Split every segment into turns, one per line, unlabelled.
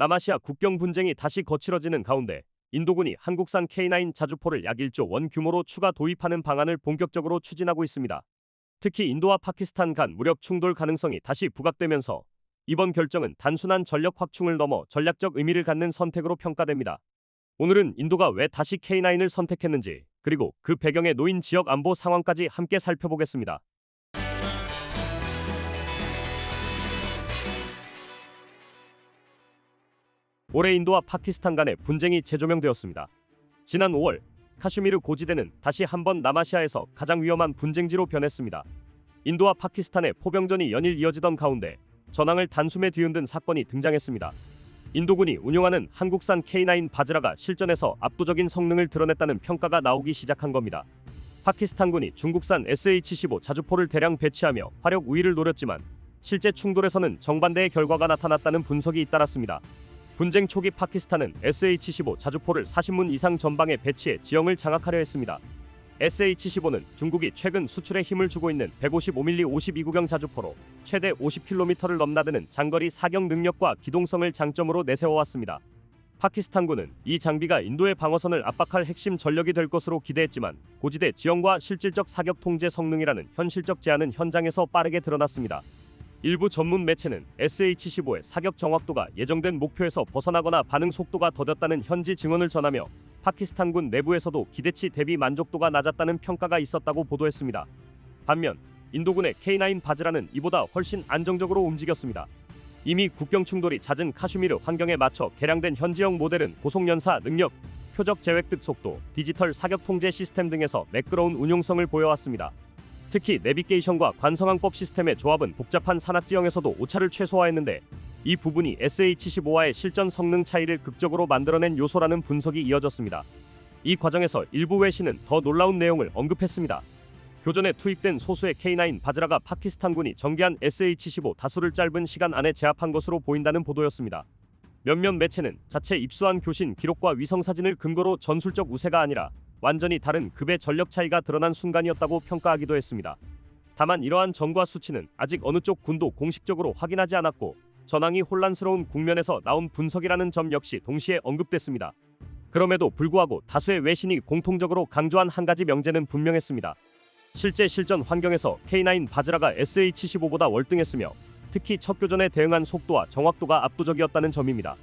남아시아 국경 분쟁이 다시 거칠어지는 가운데 인도군이 한국산 K9 자주포를 약 1조 원 규모로 추가 도입하는 방안을 본격적으로 추진하고 있습니다. 특히 인도와 파키스탄 간 무력 충돌 가능성이 다시 부각되면서 이번 결정은 단순한 전력 확충을 넘어 전략적 의미를 갖는 선택으로 평가됩니다. 오늘은 인도가 왜 다시 K9을 선택했는지, 그리고 그 배경에 놓인 지역 안보 상황까지 함께 살펴보겠습니다. 올해 인도와 파키스탄 간의 분쟁이 재조명되었습니다. 지난 5월 카슈미르 고지대는 다시 한번 남아시아에서 가장 위험한 분쟁지로 변했습니다. 인도와 파키스탄의 포병전이 연일 이어지던 가운데 전황을 단숨에 뒤흔든 사건이 등장했습니다. 인도군이 운용하는 한국산 K9 바즈라가 실전에서 압도적인 성능을 드러냈다는 평가가 나오기 시작한 겁니다. 파키스탄군이 중국산 SH-15 자주포를 대량 배치하며 화력 우위를 노렸지만 실제 충돌에서는 정반대의 결과가 나타났다는 분석이 잇따랐습니다. 분쟁 초기 파키스탄은 SH-15 자주포를 40문 이상 전방에 배치해 지형을 장악하려 했습니다. SH-15는 중국이 최근 수출에 힘을 주고 있는 155mm 52구경 자주포로 최대 50km를 넘나드는 장거리 사격 능력과 기동성을 장점으로 내세워왔습니다. 파키스탄군은 이 장비가 인도의 방어선을 압박할 핵심 전력이 될 것으로 기대했지만 고지대 지형과 실질적 사격 통제 성능이라는 현실적 제한은 현장에서 빠르게 드러났습니다. 일부 전문 매체는 SH-15의 사격 정확도가 예정된 목표에서 벗어나거나 반응 속도가 더뎠다는 현지 증언을 전하며 파키스탄군 내부에서도 기대치 대비 만족도가 낮았다는 평가가 있었다고 보도했습니다. 반면 인도군의 K9 바즈라는 이보다 훨씬 안정적으로 움직였습니다. 이미 국경 충돌이 잦은 카슈미르 환경에 맞춰 개량된 현지형 모델은 고속 연사 능력, 표적 제획득 속도, 디지털 사격 통제 시스템 등에서 매끄러운 운용성을 보여왔습니다. 특히 내비게이션과 관성항법 시스템의 조합은 복잡한 산악 지형에서도 오차를 최소화했는데 이 부분이 SH-15와의 실전 성능 차이를 극적으로 만들어낸 요소라는 분석이 이어졌습니다. 이 과정에서 일부 외신은 더 놀라운 내용을 언급했습니다. 교전에 투입된 소수의 K9 바즈라가 파키스탄군이 전개한 SH-15 다수를 짧은 시간 안에 제압한 것으로 보인다는 보도였습니다. 몇몇 매체는 자체 입수한 교신 기록과 위성사진을 근거로 전술적 우세가 아니라 완전히 다른 급의 전력 차이가 드러난 순간이었다고 평가하기도 했습니다. 다만 이러한 전과 수치는 아직 어느 쪽 군도 공식적으로 확인하지 않았고 전황이 혼란스러운 국면에서 나온 분석이라는 점 역시 동시에 언급됐습니다. 그럼에도 불구하고 다수의 외신이 공통적으로 강조한 한 가지 명제는 분명했습니다. 실제 실전 환경에서 K9 바즈라가 SH-15보다 월등했으며 특히 첫 교전에 대응한 속도와 정확도가 압도적이었다는 점입니다.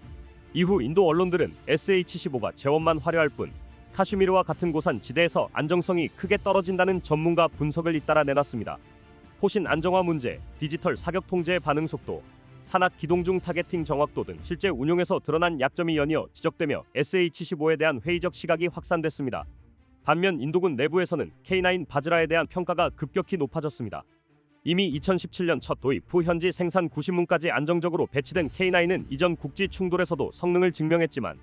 이후 인도 언론들은 SH-15가 재원만 화려할 뿐 카슈미르와 같은 고산 지대에서 안정성이 크게 떨어진다는 전문가 분석을 잇따라 내놨습니다. 포신 안정화 문제, 디지털 사격 통제의 반응 속도, 산악 기동 중 타겟팅 정확도 등 실제 운용에서 드러난 약점이 연이어 지적되며 SH-15에 대한 회의적 시각이 확산됐습니다. 반면 인도군 내부에서는 K9 바즈라에 대한 평가가 급격히 높아졌습니다. 이미 2017년 첫 도입 후 현지 생산 90문까지 안정적으로 배치된 K9은 이전 국지 충돌에서도 성능을 증명했지만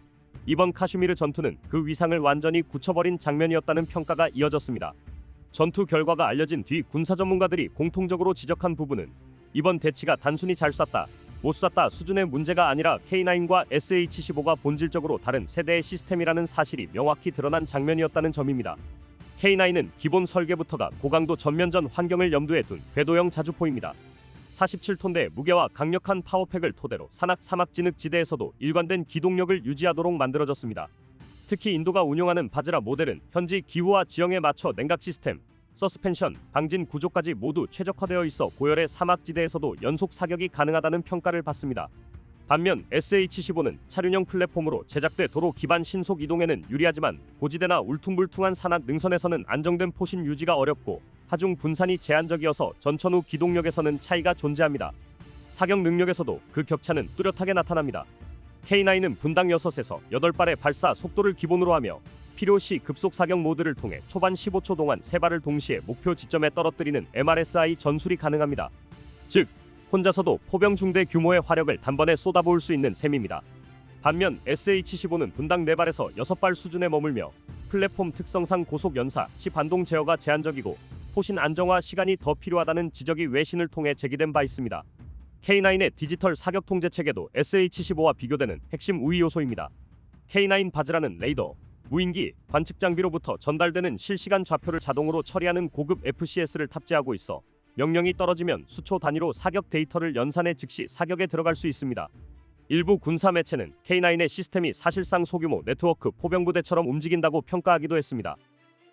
이번 카슈미르 전투는 그 위상을 완전히 굳혀버린 장면이었다는 평가가 이어졌습니다. 전투 결과가 알려진 뒤 군사 전문가들이 공통적으로 지적한 부분은 이번 대치가 단순히 잘 쐈다, 못 쐈다 수준의 문제가 아니라 K9과 SH-15가 본질적으로 다른 세대의 시스템이라는 사실이 명확히 드러난 장면이었다는 점입니다. K9은 기본 설계부터가 고강도 전면전 환경을 염두에 둔 궤도형 자주포입니다. 47톤대 무게와 강력한 파워팩을 토대로 산악 사막 진흙 지대에서도 일관된 기동력을 유지하도록 만들어졌습니다. 특히 인도가 운용하는 바즈라 모델은 현지 기후와 지형에 맞춰 냉각 시스템, 서스펜션, 방진 구조까지 모두 최적화되어 있어 고열의 사막 지대에서도 연속 사격이 가능하다는 평가를 받습니다. 반면 SH-15는 차륜형 플랫폼으로 제작돼 도로 기반 신속 이동에는 유리하지만 고지대나 울퉁불퉁한 산악 능선에서는 안정된 포신 유지가 어렵고 하중 분산이 제한적이어서 전천 후 기동력에서는 차이가 존재합니다. 사격 능력에서도 그 격차는 뚜렷하게 나타납니다. K9은 분당 6에서 8발의 발사 속도를 기본으로 하며 필요시 급속 사격 모드를 통해 초반 15초 동안 3발을 동시에 목표 지점에 떨어뜨리는 MRSI 전술이 가능합니다. 즉 혼자서도 포병 중대 규모의 화력을 단번에 쏟아부을 수 있는 셈입니다. 반면 SH-15는 분당 4발에서 6발 수준에 머물며 플랫폼 특성상 고속 연사 시 반동 제어가 제한적이고 포신 안정화 시간이 더 필요하다는 지적이 외신을 통해 제기된 바 있습니다. K9의 디지털 사격 통제 체계도 SH-15와 비교되는 핵심 우위 요소입니다. K9 바즈라는 레이더, 무인기, 관측 장비로부터 전달되는 실시간 좌표를 자동으로 처리하는 고급 FCS를 탑재하고 있어 명령이 떨어지면 수초 단위로 사격 데이터를 연산해 즉시 사격에 들어갈 수 있습니다. 일부 군사 매체는 K9의 시스템이 사실상 소규모 네트워크 포병부대처럼 움직인다고 평가하기도 했습니다.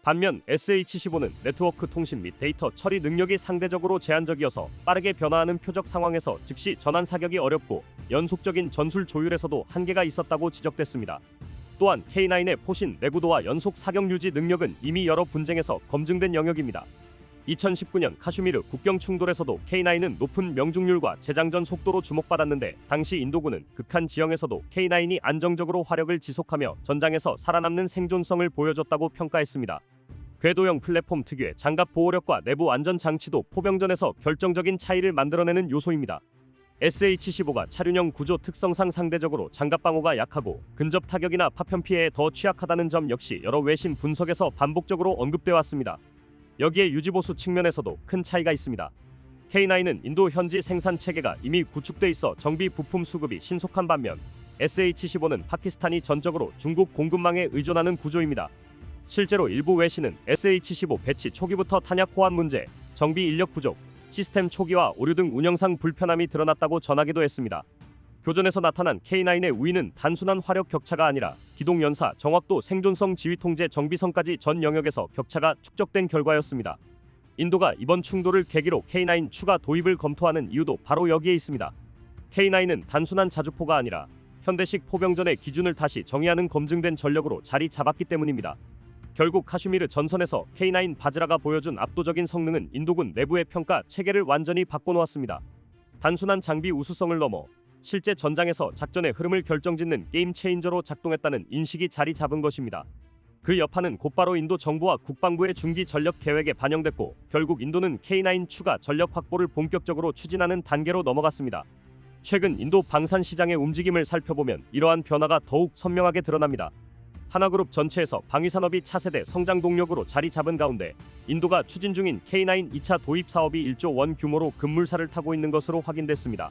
반면 SH-15는 네트워크 통신 및 데이터 처리 능력이 상대적으로 제한적이어서 빠르게 변화하는 표적 상황에서 즉시 전환 사격이 어렵고 연속적인 전술 조율에서도 한계가 있었다고 지적됐습니다. 또한 K9의 포신 내구도와 연속 사격 유지 능력은 이미 여러 분쟁에서 검증된 영역입니다. 2019년 카슈미르 국경 충돌에서도 K9은 높은 명중률과 재장전 속도로 주목받았는데 당시 인도군은 극한 지형에서도 K9이 안정적으로 화력을 지속하며 전장에서 살아남는 생존성을 보여줬다고 평가했습니다. 궤도형 플랫폼 특유의 장갑 보호력과 내부 안전 장치도 포병전에서 결정적인 차이를 만들어내는 요소입니다. SH-15가 차륜형 구조 특성상 상대적으로 장갑 방어가 약하고 근접 타격이나 파편 피해에 더 취약하다는 점 역시 여러 외신 분석에서 반복적으로 언급돼 왔습니다. 여기에 유지보수 측면에서도 큰 차이가 있습니다. K9은 인도 현지 생산 체계가 이미 구축돼 있어 정비 부품 수급이 신속한 반면 SH-15는 파키스탄이 전적으로 중국 공급망에 의존하는 구조입니다. 실제로 일부 외신은 SH-15 배치 초기부터 탄약 호환 문제, 정비 인력 부족, 시스템 초기화 오류 등 운영상 불편함이 드러났다고 전하기도 했습니다. 교전에서 나타난 K9의 우위는 단순한 화력 격차가 아니라 기동 연사, 정확도, 생존성, 지휘 통제, 정비성까지 전 영역에서 격차가 축적된 결과였습니다. 인도가 이번 충돌을 계기로 K9 추가 도입을 검토하는 이유도 바로 여기에 있습니다. K9은 단순한 자주포가 아니라 현대식 포병전의 기준을 다시 정의하는 검증된 전력으로 자리 잡았기 때문입니다. 결국 카슈미르 전선에서 K9 바즈라가 보여준 압도적인 성능은 인도군 내부의 평가 체계를 완전히 바꿔놓았습니다. 단순한 장비 우수성을 넘어 실제 전장에서 작전의 흐름을 결정짓는 게임 체인저로 작동했다는 인식이 자리 잡은 것입니다. 그 여파는 곧바로 인도 정부와 국방부의 중기 전력 계획에 반영됐고 결국 인도는 K9 추가 전력 확보를 본격적으로 추진하는 단계로 넘어갔습니다. 최근 인도 방산 시장의 움직임을 살펴보면 이러한 변화가 더욱 선명하게 드러납니다. 하나그룹 전체에서 방위산업이 차세대 성장 동력으로 자리 잡은 가운데 인도가 추진 중인 K9 2차 도입 사업이 1조 원 규모로 급물살을 타고 있는 것으로 확인됐습니다.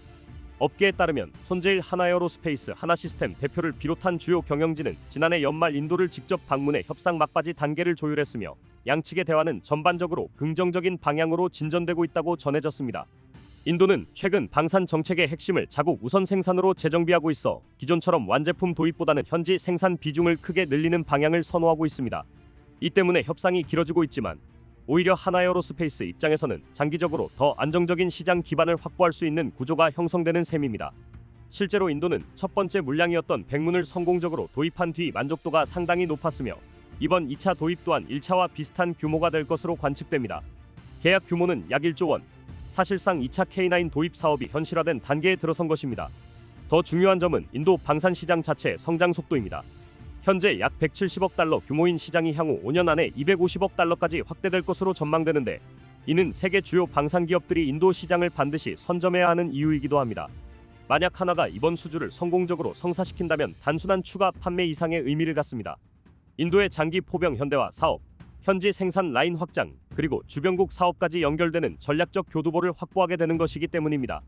업계에 따르면 손재일 하나에어로스페이스 하나시스템 대표를 비롯한 주요 경영진은 지난해 연말 인도를 직접 방문해 협상 막바지 단계를 조율했으며 양측의 대화는 전반적으로 긍정적인 방향으로 진전되고 있다고 전해졌습니다. 인도는 최근 방산 정책의 핵심을 자국 우선 생산으로 재정비하고 있어 기존처럼 완제품 도입보다는 현지 생산 비중을 크게 늘리는 방향을 선호하고 있습니다. 이 때문에 협상이 길어지고 있지만 오히려 하나에어로스페이스 입장에서는 장기적으로 더 안정적인 시장 기반을 확보할 수 있는 구조가 형성되는 셈입니다. 실제로 인도는 첫 번째 물량이었던 100문을 성공적으로 도입한 뒤 만족도가 상당히 높았으며 이번 2차 도입 또한 1차와 비슷한 규모가 될 것으로 관측됩니다. 계약 규모는 약 1조 원, 사실상 2차 K9 도입 사업이 현실화된 단계에 들어선 것입니다. 더 중요한 점은 인도 방산 시장 자체의 성장 속도입니다. 현재 약 170억 달러 규모인 시장이 향후 5년 안에 250억 달러까지 확대될 것으로 전망되는데 이는 세계 주요 방산 기업들이 인도 시장을 반드시 선점해야 하는 이유이기도 합니다. 만약 하나가 이번 수주를 성공적으로 성사시킨다면 단순한 추가 판매 이상의 의미를 갖습니다. 인도의 장기 포병 현대화 사업, 현지 생산 라인 확장, 그리고 주변국 사업까지 연결되는 전략적 교두보를 확보하게 되는 것이기 때문입니다.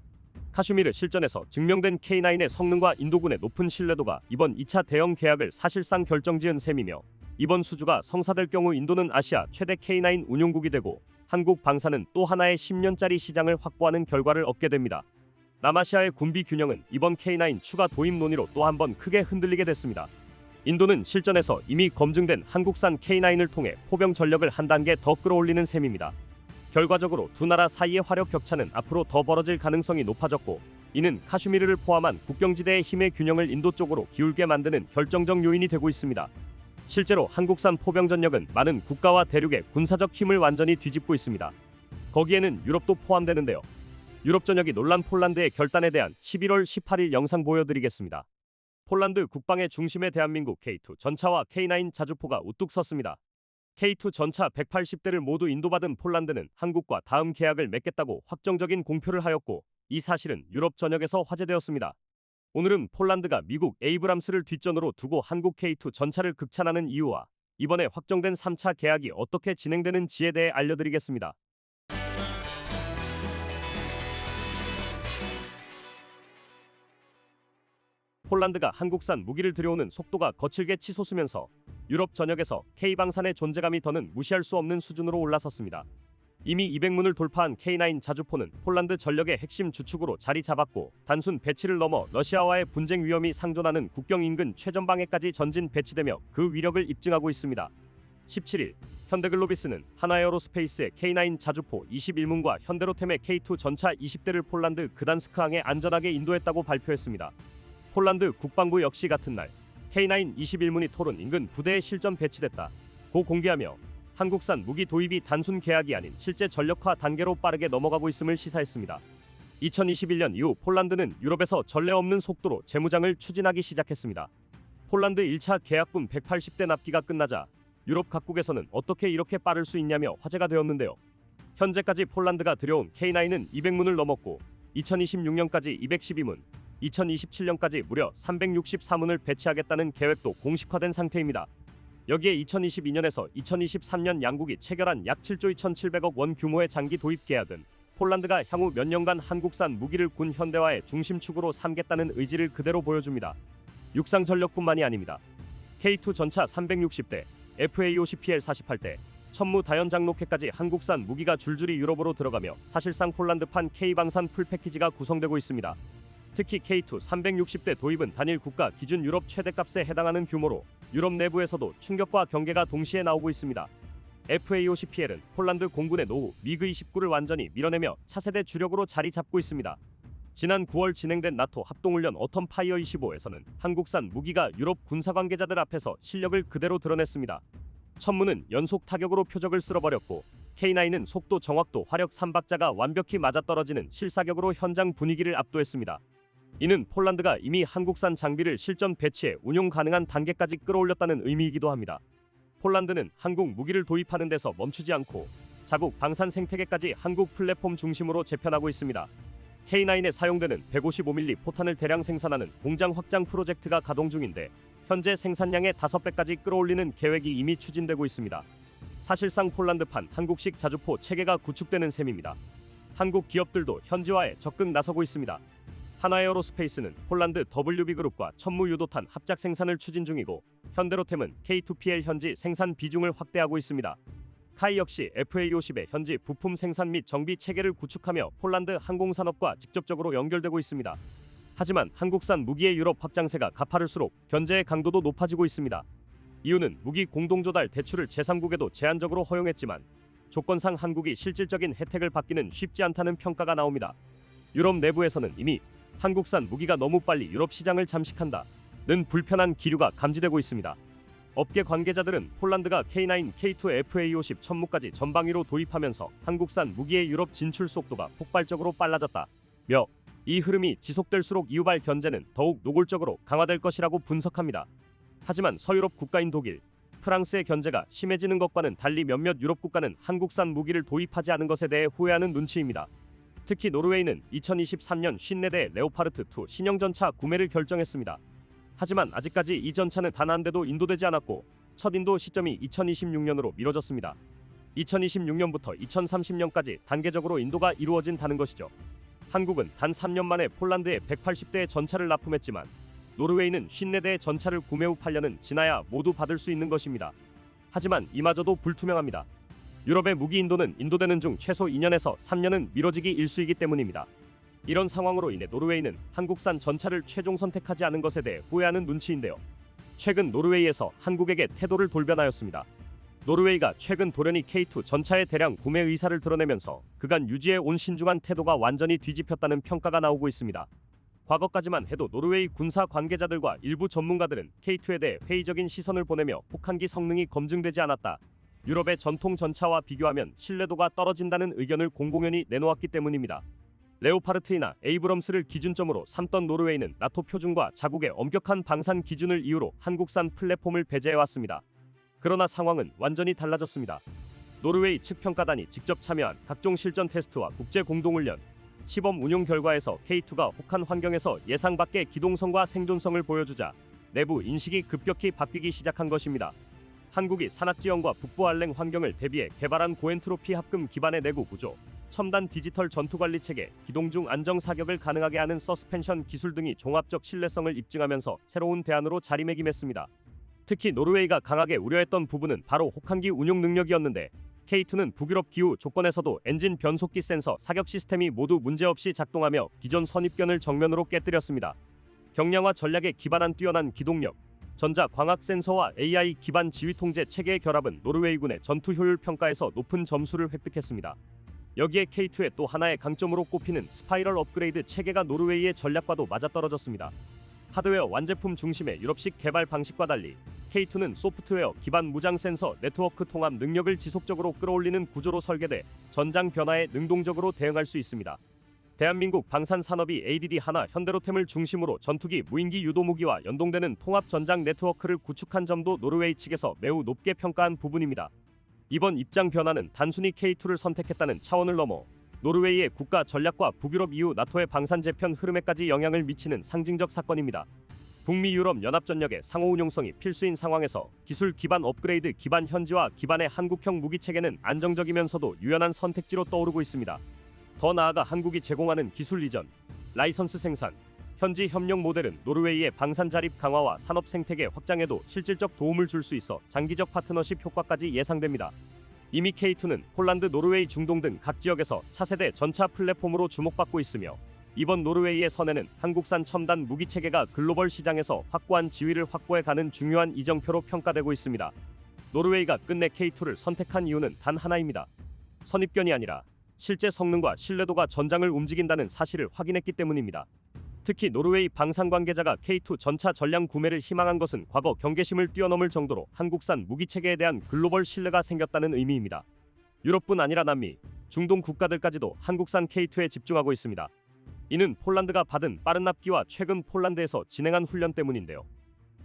카슈미르 실전에서 증명된 K9의 성능과 인도군의 높은 신뢰도가 이번 2차 대형 계약을 사실상 결정지은 셈이며 이번 수주가 성사될 경우 인도는 아시아 최대 K9 운용국이 되고 한국 방산은 또 하나의 10년짜리 시장을 확보하는 결과를 얻게 됩니다. 남아시아의 군비 균형은 이번 K9 추가 도입 논의로 또 한 번 크게 흔들리게 됐습니다. 인도는 실전에서 이미 검증된 한국산 K9을 통해 포병 전력을 한 단계 더 끌어올리는 셈입니다. 결과적으로 두 나라 사이의 화력 격차는 앞으로 더 벌어질 가능성이 높아졌고 이는 카슈미르를 포함한 국경지대의 힘의 균형을 인도 쪽으로 기울게 만드는 결정적 요인이 되고 있습니다. 실제로 한국산 포병 전력은 많은 국가와 대륙의 군사적 힘을 완전히 뒤집고 있습니다. 거기에는 유럽도 포함되는데요. 유럽 전역이 놀란 폴란드의 결단에 대한 11월 18일 영상 보여드리겠습니다. 폴란드 국방의 중심에 대한민국 K2 전차와 K9 자주포가 우뚝 섰습니다. K2 전차 180대를 모두 인도받은 폴란드는 한국과 다음 계약을 맺겠다고 확정적인 공표를 하였고 이 사실은 유럽 전역에서 화제되었습니다. 오늘은 폴란드가 미국 에이브람스를 뒷전으로 두고 한국 K2 전차를 극찬하는 이유와 이번에 확정된 3차 계약이 어떻게 진행되는지에 대해 알려드리겠습니다. 폴란드가 한국산 무기를 들여오는 속도가 거칠게 치솟으면서 유럽 전역에서 K방산의 존재감이 더는 무시할 수 없는 수준으로 올라섰습니다. 이미 200문을 돌파한 K9 자주포는 폴란드 전력의 핵심 주축으로 자리 잡았고 단순 배치를 넘어 러시아와의 분쟁 위험이 상존하는 국경 인근 최전방에까지 전진 배치되며 그 위력을 입증하고 있습니다. 17일 현대글로비스는 하나에어로스페이스의 K9 자주포 21문과 현대로템의 K2 전차 20대를 폴란드 그단스크항에 안전하게 인도했다고 발표했습니다. 폴란드 국방부 역시 같은 날 K9 21문이 토론 인근 부대에 실전 배치됐다 고 공개하며 한국산 무기 도입이 단순 계약이 아닌 실제 전력화 단계로 빠르게 넘어가고 있음을 시사했습니다. 2021년 이후 폴란드는 유럽에서 전례 없는 속도로 재무장을 추진하기 시작했습니다. 폴란드 1차 계약분 180대 납기가 끝나자 유럽 각국에서는 어떻게 이렇게 빠를 수 있냐며 화제가 되었는데요. 현재까지 폴란드가 들여온 K9은 200문을 넘었고 2026년까지 212문, 2027년까지 무려 364문을 배치하겠다는 계획도 공식화된 상태입니다. 여기에 2022년에서 2023년 양국이 체결한 약 7조 2,700억 원 규모의 장기 도입 계약은 폴란드가 향후 몇 년간 한국산 무기를 군 현대화의 중심축으로 삼겠다는 의지를 그대로 보여줍니다. 육상 전력뿐만이 아닙니다. K2 전차 360대, FA50PL 48대, 천무 다연장 로켓까지 한국산 무기가 줄줄이 유럽으로 들어가며 사실상 폴란드판 K방산 풀패키지가 구성되고 있습니다. 특히 K2 360대 도입은 단일 국가 기준 유럽 최대값에 해당하는 규모로 유럽 내부에서도 충격과 경계가 동시에 나오고 있습니다. FA50PL은 폴란드 공군의 노후 미그29를 완전히 밀어내며 차세대 주력으로 자리 잡고 있습니다. 지난 9월 진행된 나토 합동훈련 어텀 파이어 25에서는 한국산 무기가 유럽 군사 관계자들 앞에서 실력을 그대로 드러냈습니다. 천무는 연속 타격으로 표적을 쓸어버렸고 K9은 속도, 정확도, 화력 3박자가 완벽히 맞아떨어지는 실사격으로 현장 분위기를 압도했습니다. 이는 폴란드가 이미 한국산 장비를 실전 배치해 운용 가능한 단계까지 끌어올렸다는 의미이기도 합니다. 폴란드는 한국 무기를 도입하는 데서 멈추지 않고 자국 방산 생태계까지 한국 플랫폼 중심으로 재편하고 있습니다. K9에 사용되는 155mm 포탄을 대량 생산하는 공장 확장 프로젝트가 가동 중인데 현재 생산량의 5배까지 끌어올리는 계획이 이미 추진되고 있습니다. 사실상 폴란드판 한국식 자주포 체계가 구축되는 셈입니다. 한국 기업들도 현지화에 적극 나서고 있습니다. 하나에어로스페이스는 폴란드 WB그룹과 천무 유도탄 합작 생산을 추진 중이고 현대로템은 K2PL 현지 생산 비중을 확대하고 있습니다. 카이 역시 FA50의 현지 부품 생산 및 정비 체계를 구축하며 폴란드 항공산업과 직접적으로 연결되고 있습니다. 하지만 한국산 무기의 유럽 확장세가 가파를수록 견제의 강도도 높아지고 있습니다. 이유는 무기 공동조달 대출을 제3국에도 제한적으로 허용했지만 조건상 한국이 실질적인 혜택을 받기는 쉽지 않다는 평가가 나옵니다. 유럽 내부에서는 이미 한국산 무기가 너무 빨리 유럽 시장을 잠식한다는 불편한 기류가 감지되고 있습니다. 업계 관계자들은 폴란드가 K9, K2, FA50 천무까지 전방위로 도입하면서 한국산 무기의 유럽 진출 속도가 폭발적으로 빨라졌다며 이 흐름이 지속될수록 이후발 견제는 더욱 노골적으로 강화될 것이라고 분석합니다. 하지만 서유럽 국가인 독일, 프랑스의 견제가 심해지는 것과는 달리 몇몇 유럽 국가는 한국산 무기를 도입하지 않은 것에 대해 후회하는 눈치입니다. 특히 노르웨이는 2023년 54대 레오파르트2 신형 전차 구매를 결정했습니다. 하지만 아직까지 이 전차는 단 한 대도 인도되지 않았고 첫 인도 시점이 2026년으로 미뤄졌습니다. 2026년부터 2030년까지 단계적으로 인도가 이루어진다는 것이죠. 한국은 단 3년 만에 폴란드에 180대의 전차를 납품했지만 노르웨이는 54대의 전차를 구매 후 8년은 지나야 모두 받을 수 있는 것입니다. 하지만 이마저도 불투명합니다. 유럽의 무기 인도는 인도되는 중 최소 2년에서 3년은 미뤄지기 일쑤이기 때문입니다. 이런 상황으로 인해 노르웨이는 한국산 전차를 최종 선택하지 않은 것에 대해 후회하는 눈치인데요. 최근 노르웨이에서 한국에게 태도를 돌변하였습니다. 노르웨이가 최근 돌연히 K2 전차의 대량 구매 의사를 드러내면서 그간 유지해 온 신중한 태도가 완전히 뒤집혔다는 평가가 나오고 있습니다. 과거까지만 해도 노르웨이 군사 관계자들과 일부 전문가들은 K2에 대해 회의적인 시선을 보내며 혹한기 성능이 검증되지 않았다, 유럽의 전통 전차와 비교하면 신뢰도가 떨어진다는 의견을 공공연히 내놓았기 때문입니다. 레오파르트이나 에이브럼스를 기준점으로 삼던 노르웨이는 나토 표준과 자국의 엄격한 방산 기준을 이유로 한국산 플랫폼을 배제해왔습니다. 그러나 상황은 완전히 달라졌습니다. 노르웨이 측 평가단이 직접 참여한 각종 실전 테스트와 국제 공동훈련, 시범 운용 결과에서 K2가 혹한 환경에서 예상 밖의 기동성과 생존성을 보여주자 내부 인식이 급격히 바뀌기 시작한 것입니다. 한국이 산악지형과 북부 알랭 환경을 대비해 개발한 고엔트로피 합금 기반의 내구 구조, 첨단 디지털 전투관리 체계, 기동 중 안정 사격을 가능하게 하는 서스펜션 기술 등이 종합적 신뢰성을 입증하면서 새로운 대안으로 자리매김했습니다. 특히 노르웨이가 강하게 우려했던 부분은 바로 혹한기 운용 능력이었는데 K2는 북유럽 기후 조건에서도 엔진 변속기 센서 사격 시스템이 모두 문제없이 작동하며 기존 선입견을 정면으로 깨뜨렸습니다. 경량화 전략에 기반한 뛰어난 기동력, 전자 광학 센서와 AI 기반 지휘 통제 체계의 결합은 노르웨이군의 전투 효율 평가에서 높은 점수를 획득했습니다. 여기에 K2의 또 하나의 강점으로 꼽히는 스파이럴 업그레이드 체계가 노르웨이의 전략과도 맞아떨어졌습니다. 하드웨어 완제품 중심의 유럽식 개발 방식과 달리 K2는 소프트웨어 기반 무장 센서 네트워크 통합 능력을 지속적으로 끌어올리는 구조로 설계돼 전장 변화에 능동적으로 대응할 수 있습니다. 대한민국 방산 산업이 ADD 하나 현대로템을 중심으로 전투기 무인기 유도무기와 연동되는 통합 전장 네트워크를 구축한 점도 노르웨이 측에서 매우 높게 평가한 부분입니다. 이번 입장 변화는 단순히 K2를 선택했다는 차원을 넘어 노르웨이의 국가 전략과 북유럽 이후 나토의 방산 재편 흐름에까지 영향을 미치는 상징적 사건입니다. 북미 유럽 연합전력의 상호 운용성이 필수인 상황에서 기술 기반 업그레이드 기반 현지화 기반의 한국형 무기 체계는 안정적이면서도 유연한 선택지로 떠오르고 있습니다. 더 나아가 한국이 제공하는 기술 이전, 라이선스 생산, 현지 협력 모델은 노르웨이의 방산 자립 강화와 산업 생태계 확장에도 실질적 도움을 줄 수 있어 장기적 파트너십 효과까지 예상됩니다. 이미 K2는 폴란드, 노르웨이, 중동 등 각 지역에서 차세대 전차 플랫폼으로 주목받고 있으며 이번 노르웨이의 선회는 한국산 첨단 무기 체계가 글로벌 시장에서 확고한 지위를 확보해가는 중요한 이정표로 평가되고 있습니다. 노르웨이가 끝내 K2를 선택한 이유는 단 하나입니다. 선입견이 아니라 실제 성능과 신뢰도가 전장을 움직인다는 사실을 확인했기 때문입니다. 특히 노르웨이 방산 관계자가 K2 전차 전량 구매를 희망한 것은 과거 경계심을 뛰어넘을 정도로 한국산 무기 체계에 대한 글로벌 신뢰가 생겼다는 의미입니다. 유럽뿐 아니라 남미, 중동 국가들까지도 한국산 K2에 집중하고 있습니다. 이는 폴란드가 받은 빠른 납기와 최근 폴란드에서 진행한 훈련 때문인데요.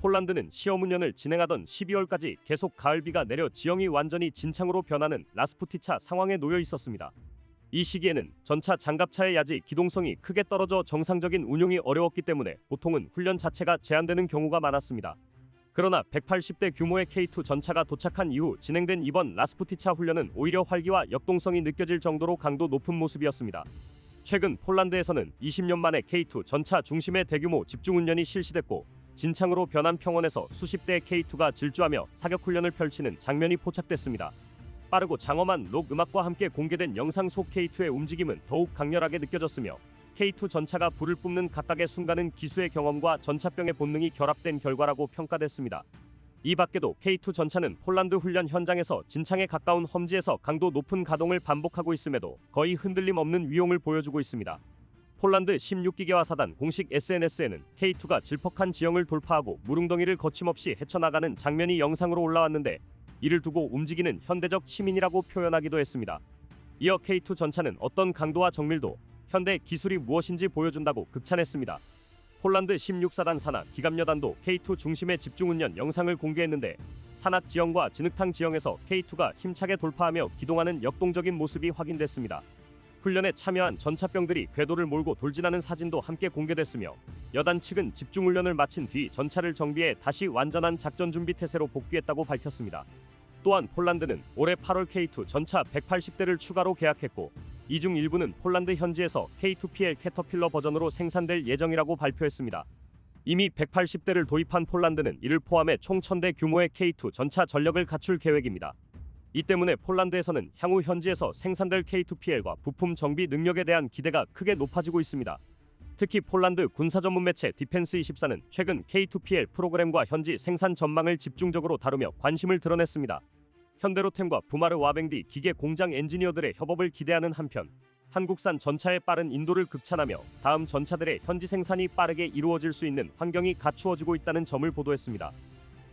폴란드는 시험 훈련을 진행하던 12월까지 계속 가을비가 내려 지형이 완전히 진창으로 변하는 라스푸티차 상황에 놓여 있었습니다. 이 시기에는 전차 장갑차의 야지 기동성이 크게 떨어져 정상적인 운용이 어려웠기 때문에 보통은 훈련 자체가 제한되는 경우가 많았습니다. 그러나 180대 규모의 K2 전차가 도착한 이후 진행된 이번 라스푸티차 훈련은 오히려 활기와 역동성이 느껴질 정도로 강도 높은 모습이었습니다. 최근 폴란드에서는 20년 만에 K2 전차 중심의 대규모 집중훈련이 실시됐고 진창으로 변한 평원에서 수십 대의 K2가 질주하며 사격훈련을 펼치는 장면이 포착됐습니다. 빠르고 장엄한 록 음악과 함께 공개된 영상 속 K2의 움직임은 더욱 강렬하게 느껴졌으며 K2 전차가 불을 뿜는 각각의 순간은 기수의 경험과 전차병의 본능이 결합된 결과라고 평가됐습니다. 이 밖에도 K2 전차는 폴란드 훈련 현장에서 진창에 가까운 험지에서 강도 높은 가동을 반복하고 있음에도 거의 흔들림 없는 위용을 보여주고 있습니다. 폴란드 16기계화 사단 공식 SNS에는 K2가 질퍽한 지형을 돌파하고 무릉덩이를 거침없이 헤쳐나가는 장면이 영상으로 올라왔는데 이를 두고 움직이는 현대적 시민이라고 표현하기도 했습니다. 이어 K2 전차는 어떤 강도와 정밀도, 현대 기술이 무엇인지 보여준다고 극찬했습니다. 폴란드 16사단 산악 기갑여단도 K2 중심의 집중훈련 영상을 공개했는데 산악 지형과 진흙탕 지형에서 K2가 힘차게 돌파하며 기동하는 역동적인 모습이 확인됐습니다. 훈련에 참여한 전차병들이 궤도를 몰고 돌진하는 사진도 함께 공개됐으며 여단 측은 집중훈련을 마친 뒤 전차를 정비해 다시 완전한 작전 준비 태세로 복귀했다고 밝혔습니다. 또한 폴란드는 올해 8월 K2 전차 180대를 추가로 계약했고 이 중 일부는 폴란드 현지에서 K2PL 캐터필러 버전으로 생산될 예정이라고 발표했습니다. 이미 180대를 도입한 폴란드는 이를 포함해 총 1000대 규모의 K2 전차 전력을 갖출 계획입니다. 이 때문에 폴란드에서는 향후 현지에서 생산될 K2PL과 부품 정비 능력에 대한 기대가 크게 높아지고 있습니다. 특히 폴란드 군사 전문 매체 디펜스24는 최근 K2PL 프로그램과 현지 생산 전망을 집중적으로 다루며 관심을 드러냈습니다. 현대로템과 부마르 와뱅디 기계 공장 엔지니어들의 협업을 기대하는 한편 한국산 전차의 빠른 인도를 극찬하며 다음 전차들의 현지 생산이 빠르게 이루어질 수 있는 환경이 갖추어지고 있다는 점을 보도했습니다.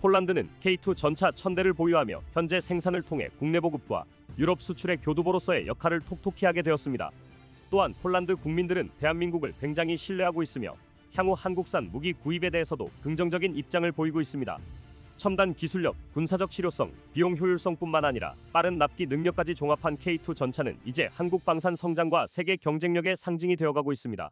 폴란드는 K2 전차 1000대를 보유하며 현재 생산을 통해 국내 보급과 유럽 수출의 교두보로서의 역할을 톡톡히 하게 되었습니다. 또한 폴란드 국민들은 대한민국을 굉장히 신뢰하고 있으며 향후 한국산 무기 구입에 대해서도 긍정적인 입장을 보이고 있습니다. 첨단 기술력, 군사적 실효성, 비용 효율성뿐만 아니라 빠른 납기 능력까지 종합한 K2 전차는 이제 한국 방산 성장과 세계 경쟁력의 상징이 되어가고 있습니다.